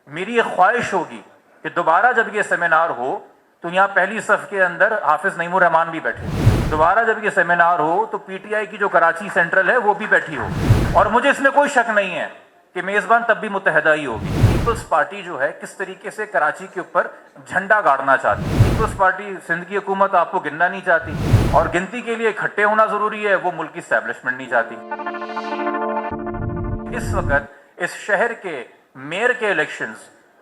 میری یہ خواہش ہوگی کہ دوبارہ جب یہ سیمینار ہو تو یہاں پہلی صف کے اندر حافظ نعیم الرحمان بھی بیٹھے، دوبارہ جب یہ سیمینار ہو تو پی ٹی آئی کی جو کراچی سینٹرل ہے وہ بھی بیٹھی ہو، اور مجھے اس میں کوئی شک نہیں ہے کہ میزبان تب بھی متحدہ ہی ہوگی۔ پیپلز پارٹی جو ہے کس طریقے سے کراچی کے اوپر جھنڈا گاڑنا چاہتی ہے، پیپلز پارٹی سندھ کی حکومت آپ کو گننا نہیں چاہتی، اور گنتی کے لیے اکٹھے ہونا ضروری ہے، وہ ملک کی اسٹیبلشمنٹ نہیں چاہتی۔ اس وقت اس شہر کے میئر کے الیکشنز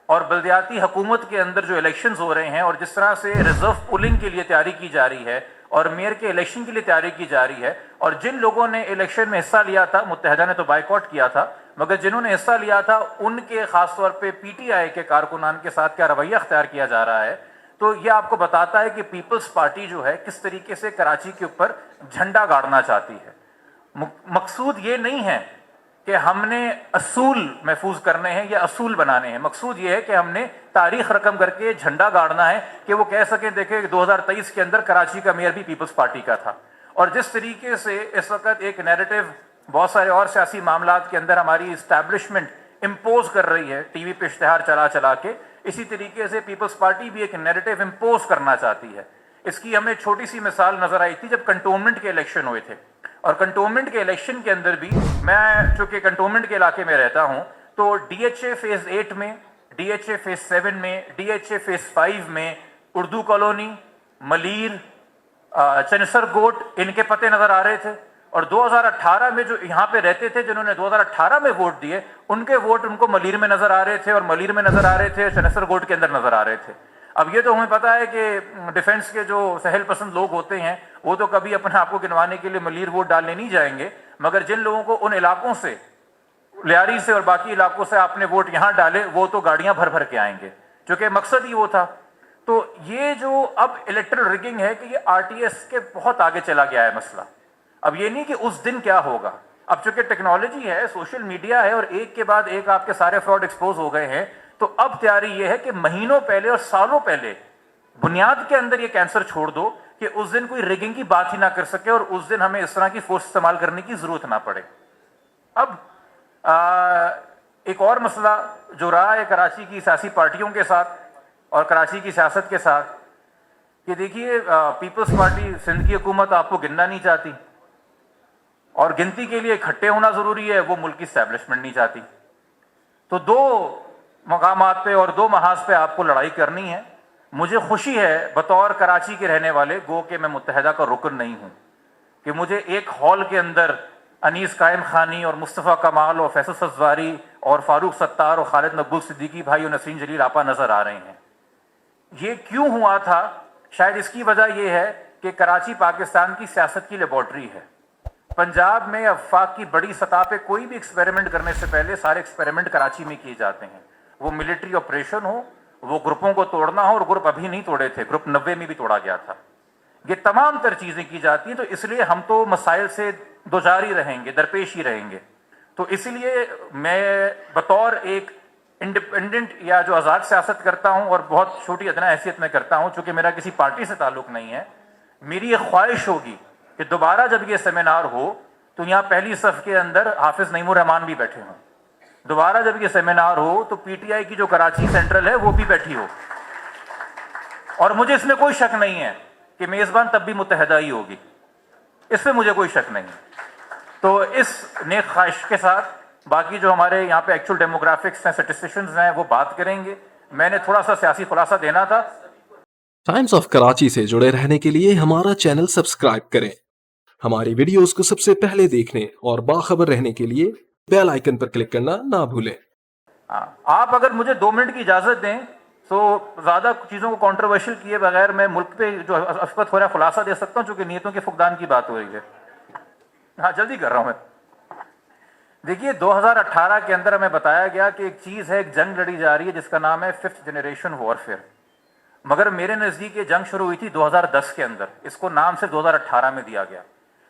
اور بلدیاتی حکومت کے اندر جو الیکشنز ہو رہے ہیں، اور جس طرح سے ریزرو پولنگ کے لیے تیاری کی جا رہی ہے اور میئر کے الیکشن کے لیے تیاری کی جا رہی ہے، اور جن لوگوں نے الیکشن میں حصہ لیا تھا، متحدہ نے تو بائیکاٹ کیا تھا، مگر جنہوں نے حصہ لیا تھا ان کے خاص طور پہ پی ٹی آئی کے کارکنان کے ساتھ کیا رویہ اختیار کیا جا رہا ہے، تو یہ آپ کو بتاتا ہے کہ پیپلز پارٹی جو ہے کس طریقے سے کراچی کے اوپر جھنڈا گاڑنا چاہتی ہے۔ مقصود یہ نہیں ہے کہ ہم نے اصول محفوظ کرنے ہیں یا اصول بنانے ہیں، مقصود یہ ہے کہ ہم نے تاریخ رقم کر کے جھنڈا گاڑنا ہے کہ وہ کہہ سکیں دیکھیں 2023 کے اندر کراچی کا میئر بھی پیپلز پارٹی کا تھا۔ اور جس طریقے سے اس وقت ایک نیریٹو بہت سارے اور سیاسی معاملات کے اندر ہماری اسٹیبلشمنٹ امپوز کر رہی ہے ٹی وی پہ اشتہار چلا چلا کے، اسی طریقے سے پیپلز پارٹی بھی ایک نیریٹو امپوز کرنا چاہتی ہے۔ اس کی ہمیں چھوٹی سی مثال نظر آئی تھی جب کنٹونمنٹ کے الیکشن ہوئے تھے، اور کنٹونمنٹ کے الیکشن کے اندر بھی میں چونکہ کنٹونمنٹ کے علاقے میں رہتا ہوں تو ڈی ایچ اے فیز 8 میں، ڈی ایچ اے فیز 7 میں، ڈی ایچ اے فیز 5 میں اردو کالونی، ملیر، چنسر گوٹ، ان کے پتے نظر آ رہے تھے، اور 2018 میں جو یہاں پہ رہتے تھے جنہوں نے 2018 میں ووٹ دیے ان کے ووٹ ان کو ملیر میں نظر آ رہے تھے، اور ملیر میں نظر آ رہے تھے، چنسر گوٹ کے اندر نظر آ رہے تھے۔ اب یہ تو ہمیں پتا ہے کہ ڈیفنس کے جو سہل پسند لوگ ہوتے ہیں وہ تو کبھی اپنے آپ کو گنوانے کے لیے ملیر ووٹ ڈالنے نہیں جائیں گے، مگر جن لوگوں کو ان علاقوں سے، لیاری سے اور باقی علاقوں سے آپ نے ووٹ یہاں ڈالے وہ تو گاڑیاں بھر بھر کے آئیں گے، چونکہ مقصد ہی وہ تھا۔ تو یہ جو اب الیکٹرل ریگنگ ہے کہ یہ آر ٹی ایس کے بہت آگے چلا گیا ہے مسئلہ۔ اب یہ نہیں کہ اس دن کیا ہوگا، اب چونکہ ٹیکنالوجی ہے، سوشل میڈیا ہے، اور ایک کے بعد ایک آپ کے سارے فراڈ ایکسپوز ہو گئے ہیں، تو اب تیاری یہ ہے کہ مہینوں پہلے اور سالوں پہلے بنیاد کے اندر یہ کینسر چھوڑ دو کہ اس دن کوئی ریگنگ کی بات ہی نہ کر سکے، اور اس دن ہمیں اس طرح کی فورس استعمال کرنے کی ضرورت نہ پڑے۔ اب ایک اور مسئلہ جو رہا ہے کراچی کی سیاسی پارٹیوں کے ساتھ اور کراچی کی سیاست کے ساتھ، کہ دیکھیے پیپلز پارٹی سندھ کی حکومت آپ کو گننا نہیں چاہتی، اور گنتی کے لیے اکٹھے ہونا ضروری ہے، وہ ملک کی اسٹیبلشمنٹ نہیں چاہتی۔ تو دو مقامات پہ اور دو محاذ پہ آپ کو لڑائی کرنی ہے۔ مجھے خوشی ہے بطور کراچی کے رہنے والے، گو کہ میں متحدہ کا رکن نہیں ہوں، کہ مجھے ایک ہال کے اندر انیس قائم خانی اور مصطفیٰ کمال اور فیصل سزواری اور فاروق ستار اور خالد مقبول صدیقی بھائی اور نسرین جلیل آپا نظر آ رہے ہیں۔ یہ کیوں ہوا تھا؟ شاید اس کی وجہ یہ ہے کہ کراچی پاکستان کی سیاست کی لیبارٹری ہے۔ پنجاب میں افاق کی بڑی سطح پہ کوئی بھی ایکسپیریمنٹ کرنے سے پہلے سارے ایکسپیریمنٹ کراچی میں کیے جاتے ہیں، وہ ملٹری آپریشن ہو، وہ گروپوں کو توڑنا ہو، اور گروپ ابھی نہیں توڑے تھے، گروپ 90 میں بھی توڑا گیا تھا۔ یہ تمام تر چیزیں کی جاتی ہیں، تو اس لیے ہم تو مسائل سے دوچار ہی رہیں گے، درپیش ہی رہیں گے۔ تو اس لیے میں بطور ایک انڈیپینڈنٹ یا جو آزاد سیاست کرتا ہوں، اور بہت چھوٹی ادنا حیثیت میں کرتا ہوں چونکہ میرا کسی پارٹی سے تعلق نہیں ہے، میری یہ خواہش ہوگی کہ دوبارہ جب یہ سیمینار ہو تو یہاں پہلی صف کے اندر حافظ نعیم الرحمان بھی بیٹھے ہوں، دوبارہ جب یہ سیمینار ہو تو پی ٹی آئی کی جو کراچی سینٹرل ہے وہ بھی بیٹھی ہو، اور مجھے اس میں کوئی شک نہیں ہے کہ میزبان تب بھی متحدہ ہی ہوگی، اس میں مجھے کوئی شک نہیں۔ تو اس نیک خواہش کے ساتھ باقی جو ہمارے یہاں پہ ایکچوئل ڈیموگرافکس ہیں، اسٹیٹسٹیشنز ہیں، وہ بات کریں گے۔ میں نے تھوڑا سا سیاسی خلاصہ دینا تھا۔ ٹائمز آف کراچی سے جڑے رہنے کے لیے ہمارا چینل سبسکرائب کریں، ہماری ویڈیوز کو سب سے پہلے دیکھنے اور باخبر رہنے کے لیے بیل آئیکن پر کلک کرنا نہ بھولیں۔ آپ اگر مجھے 2 منٹ کی اجازت دیں تو زیادہ چیزوں کو کنٹروورشل کیے بغیر میں ملک پہ جو افقت ہو رہا ہے خلاصہ دے سکتا ہوں، چونکہ نیتوں کے فقدان کی بات ہو رہی ہے۔ ہاں جلدی کر رہا ہوں میں۔ دیکھیے 2018 کے اندر ہمیں بتایا گیا کہ ایک چیز ہے، ایک جنگ لڑی جا رہی ہے جس کا نام ہے 5th جنریشن وارفیئر، مگر میرے نزدیک یہ جنگ شروع ہوئی تھی 2010 کے اندر، اس کو نام سے 2018 میں دیا گیا۔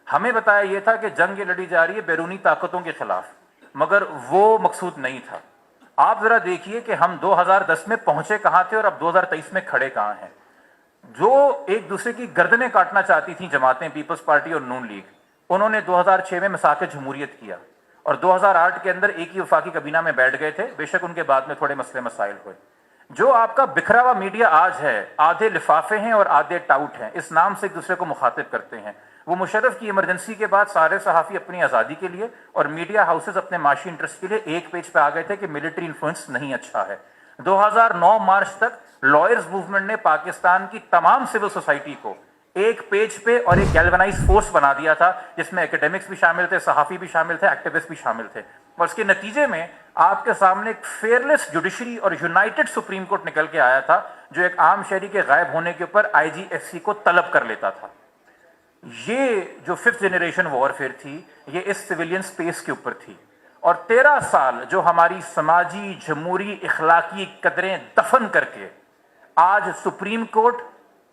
ہمیں بتایا یہ تھا کہ جنگ یہ لڑی جا رہی ہے بیرونی طاقتوں کے خلاف، مگر وہ مقصود نہیں تھا۔ آپ ذرا دیکھیے کہ ہم 2010 میں پہنچے کہاں تھے اور اب 2023 میں کھڑے کہاں ہیں۔ جو ایک دوسرے کی گردنیں کاٹنا چاہتی تھیں جماعتیں، پیپلز پارٹی اور نون لیگ، انہوں نے 2006 میں مساق جمہوریت کیا، اور 2008 کے اندر ایک ہی وفاقی کابینہ میں بیٹھ گئے تھے. بے شک ان کے بعد میں تھوڑے مسئلے مسائل ہوئے. جو آپ کا بکھرا ہوا میڈیا آج ہے، آدھے لفافے ہیں اور آدھے ٹاؤٹ ہیں، اس نام سے ایک دوسرے کو مخاطب کرتے ہیں. وہ مشرف کی ایمرجنسی کے بعد سارے صحافی اپنی آزادی کے لیے اور میڈیا ہاؤسز اپنے معاشی انٹرسٹ کے لیے ایک پیج پہ آ گئے تھے کہ ملٹری انفلوئنس نہیں اچھا ہے. 2009 مارچ تک لائرز موومنٹ نے پاکستان کی تمام سول سوسائٹی کو ایک پیج پہ اور ایک گیلونائز فورس بنا دیا تھا، جس میں اکیڈمکس بھی شامل تھے، صحافی بھی شامل تھے، ایکٹیوسٹ بھی شامل تھے. اور اس کے نتیجے میں آپ کے سامنے ایک فیئرلیس جوڈیشری اور یونائٹڈ سپریم کورٹ نکل کے آیا تھا، جو ایک عام شہری کے غائب ہونے کے اوپر IGFC کو طلب کر لیتا تھا. یہ جو 5th جنریشن وارفیئر تھی، یہ اس سویلین سپیس کے اوپر تھی. اور 13 سال جو ہماری سماجی جمہوری اخلاقی قدریں دفن کر کے آج سپریم کورٹ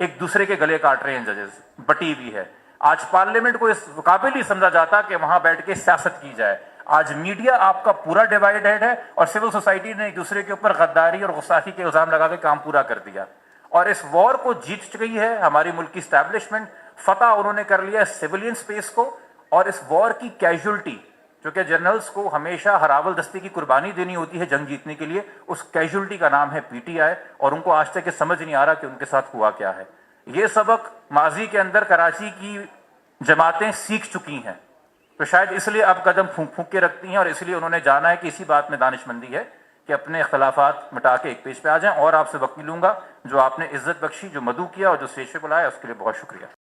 ایک دوسرے کے گلے کاٹ رہے ہیں، ججز بٹی ہوئی ہے. آج پارلیمنٹ کو اس قابل ہی سمجھا جاتا کہ وہاں بیٹھ کے سیاست کی جائے. آج میڈیا آپ کا پورا ڈیوائیڈڈ ہے اور سول سوسائٹی نے ایک دوسرے کے اوپر غداری اور غستاخی کے الزام لگا کے کام پورا کر دیا. اور اس وار کو جیت چکی ہے ہماری ملک کی اسٹیبلشمنٹ. فتح انہوں نے کر لیا سویلین سپیس کو. اور اس وار کی کیجولٹی جو کہ جنرلز کو ہمیشہ ہراول دستے کی قربانی دینی ہوتی ہے جنگ جیتنے کے لیے، اس کیجولٹی کا نام ہے PTI. اور ان کو آج تک یہ سمجھ نہیں آ رہا کہ ان کے ساتھ ہوا کیا ہے. یہ سبق ماضی کے اندر کراچی کی جماعتیں سیکھ چکی ہیں، تو شاید اس لیے اب قدم پھونک پھونک کے رکھتی ہیں، اور اس لیے انہوں نے جانا ہے کہ اسی بات میں دانش مندی ہے کہ اپنے اختلافات مٹا کے ایک پیج پہ آ جائیں. اور آپ سے وقت لوں گا، جو آپ نے عزت بخشی، جو مدعو کیا اور جو اسٹیج پہ بلایا، اس کے لیے بہت شکریہ.